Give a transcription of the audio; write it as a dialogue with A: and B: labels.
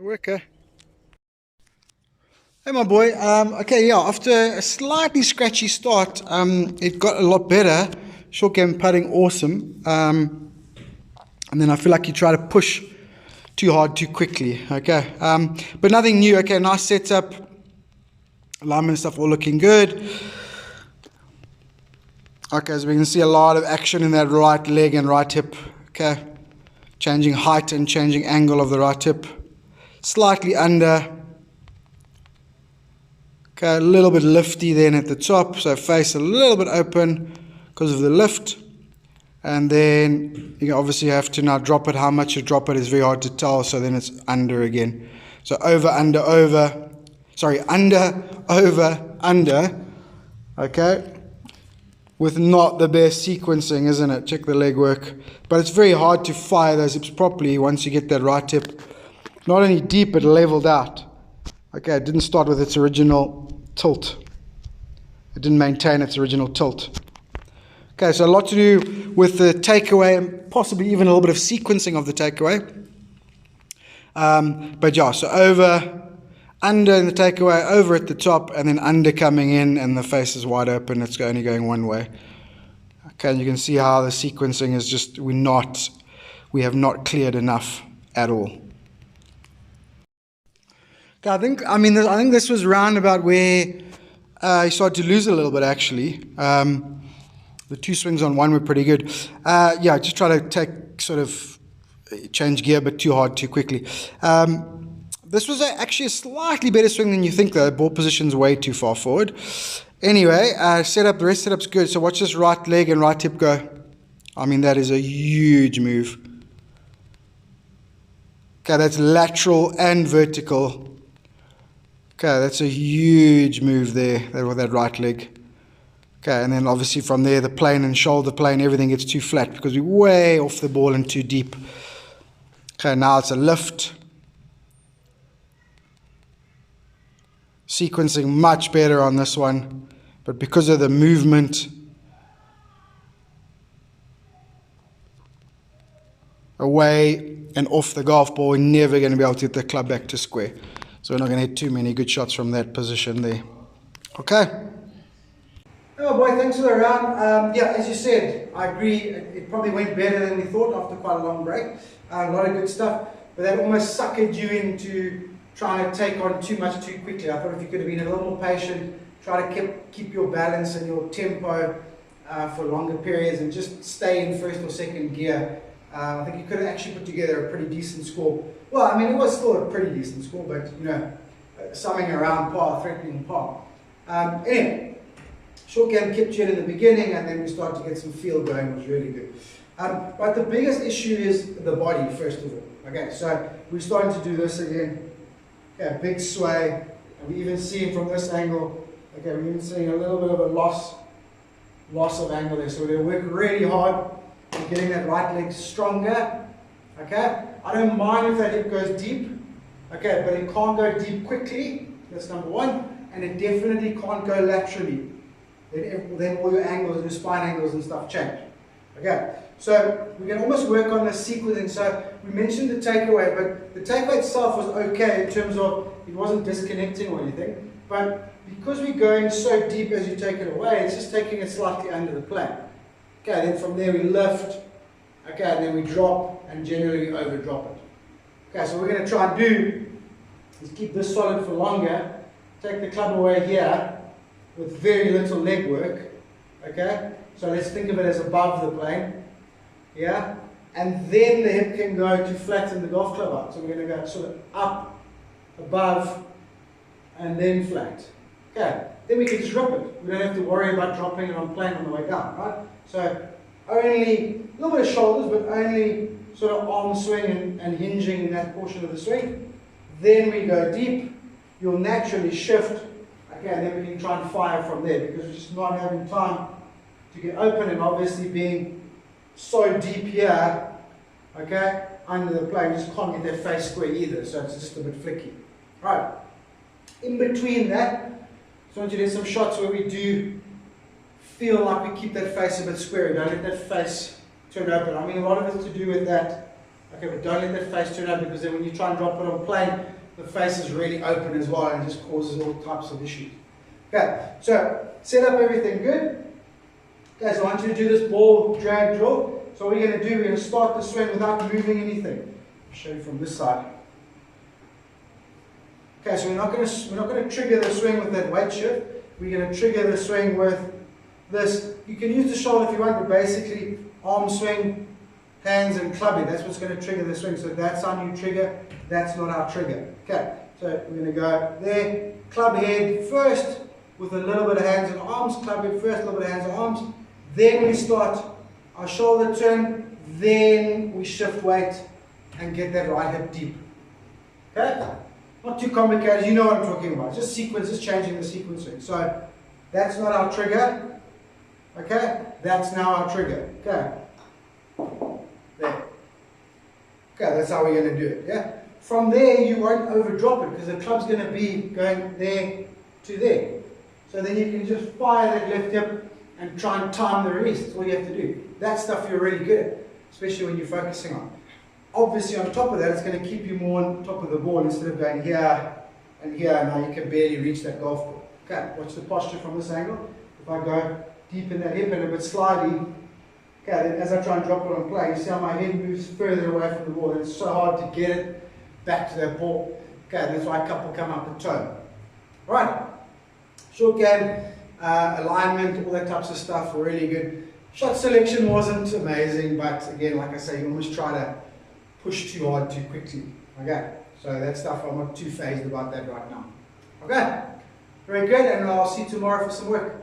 A: Worker. Hey, my boy. Okay, yeah. After a slightly scratchy start, it got a lot better. Short game putting, awesome. And then I feel like you try to push too hard, too quickly. Okay. But nothing new. Okay, nice setup. Alignment and stuff all looking good. Okay, so we can see a lot of action in that right leg and right hip. Okay. Changing height and changing angle of the right hip. Slightly under. Okay, a little bit lifty then at the top, so face a little bit open because of the lift. And then you obviously have to now drop it. How much you drop it is very hard to tell, so then it's under again. So over, under, over. Sorry, under, over, under. Okay. With not the best sequencing, isn't it? Check the leg work. But it's very hard to fire those hips properly once you get that right hip not only deep, but leveled out. Okay, it didn't start with its original tilt. It didn't maintain its original tilt. Okay, so a lot to do with the takeaway and possibly even a little bit of sequencing of the takeaway. But yeah, so over, under in the takeaway, over at the top, and then under coming in, and the face is wide open. It's only going one way. Okay, and you can see how the sequencing is just, we have not cleared enough at all. I think this was round about where he started to lose a little bit, actually. The two swings on one were pretty good. Yeah, just try to change gear, but too hard, too quickly. This was actually a slightly better swing than you think, though. Ball position's way too far forward. Anyway, the rest setup's good. So watch this right leg and right hip go. I mean, that is a huge move. Okay, that's lateral and vertical. Okay, that's a huge move there with that right leg. Okay, and then obviously from there, the plane and shoulder plane, everything gets too flat because we're way off the ball and too deep. Okay, now it's a lift. Sequencing much better on this one, but because of the movement away and off the golf ball, we're never going to be able to get the club back to square. So we're not going to hit too many good shots from that position there. Okay. Oh boy, thanks for the round. Yeah, as you said, I agree. It probably went better than we thought after quite a long break. A lot of good stuff, but that almost suckered you into trying to take on too much too quickly. I thought if you could have been a little more patient, try to keep your balance and your tempo for longer periods and just stay in first or second gear. I think you could have actually put together a pretty decent score. Well, I mean, it was still a pretty decent score, but, you know, something around par, threatening par. Anyway, short game kept you in the beginning, and then we started to get some feel going, which was really good. But the biggest issue is the body, first of all. Okay, so we're starting to do this again. Okay, big sway, and we even see from this angle, okay, we're even seeing a little bit of a loss of angle there. So we're going to work really hard on getting that right leg stronger. Okay, I don't mind if that hip goes deep, okay, but it can't go deep quickly. That's number one, and it definitely can't go laterally. Then all your angles and your spine angles and stuff change. Okay, so we can almost work on the sequencing. So we mentioned the takeaway, but the takeaway itself was okay in terms of it wasn't disconnecting or anything. But because we're going so deep as you take it away, it's just taking it slightly under the plane. Okay, then from there we lift. Okay, and then we drop, and generally we overdrop it. Okay, so what we're going to try and do is keep this solid for longer. Take the club away here with very little leg work. Okay, so let's think of it as above the plane. Yeah, and then the hip can go to flatten the golf club out. So we're going to go sort of up, above, and then flat. Okay, then we can just drop it. We don't have to worry about dropping it on plane on the way down, right? So only a little bit of shoulders, but only sort of arm swing and hinging in that portion of the swing. Then we go deep. You'll naturally shift. Okay, and then we can try and fire from there because we're just not having time to get open, and obviously being so deep here, okay, under the plane, we just can't get that face square either, so it's just a bit flicky. Right. In between that, so I want you to get some shots where we do feel like we keep that face a bit square. We don't let that face turn open. I mean, a lot of it's to do with that Okay, but don't let that face turn up, because then when you try and drop it on plane, the face is really open as well, and it just causes all types of issues. Okay, so set up everything good. Okay, so I want you to do this ball drag drill. So what we're going to do, we're going to start the swing without moving anything. I'll show you from this side. Okay, so we're not going to trigger the swing with that weight shift. We're going to trigger the swing with this. You can use the shoulder if you want, but basically arm swing, hands and clubbing. That's what's going to trigger the swing. So that's our new trigger. That's not our trigger. Okay, so we're going to go there. Club head first with a little bit of hands and arms. Club head first, a little bit of hands and arms. Then we start our shoulder turn. Then we shift weight and get that right hip deep. Okay? Not too complicated, you know what I'm talking about. Just sequences, changing the sequencing. So that's not our trigger. Okay? That's now our trigger. Okay? There. Okay, that's how we're going to do it. Yeah? From there, you won't overdrop it, because the club's going to be going there to there. So then you can just fire that left hip and try and time the release. That's all you have to do. That stuff you're really good at, especially when you're focusing on. Obviously, on top of that, it's going to keep you more on top of the ball instead of going here and here. Now you can barely reach that golf ball. Okay, watch the posture from this angle. If I go deep in that hip and a bit slidey, okay, then as I try and drop it on play, you see how my head moves further away from the ball, and it's so hard to get it back to that ball. Okay, that's why a couple come up and toe. Alright, short game, alignment, all that types of stuff were really good. Shot selection wasn't amazing, but again, like I say, you always try to push too hard too quickly. Okay, so that stuff, I'm not too phased about that right now. Okay, very good, and I'll see you tomorrow for some work.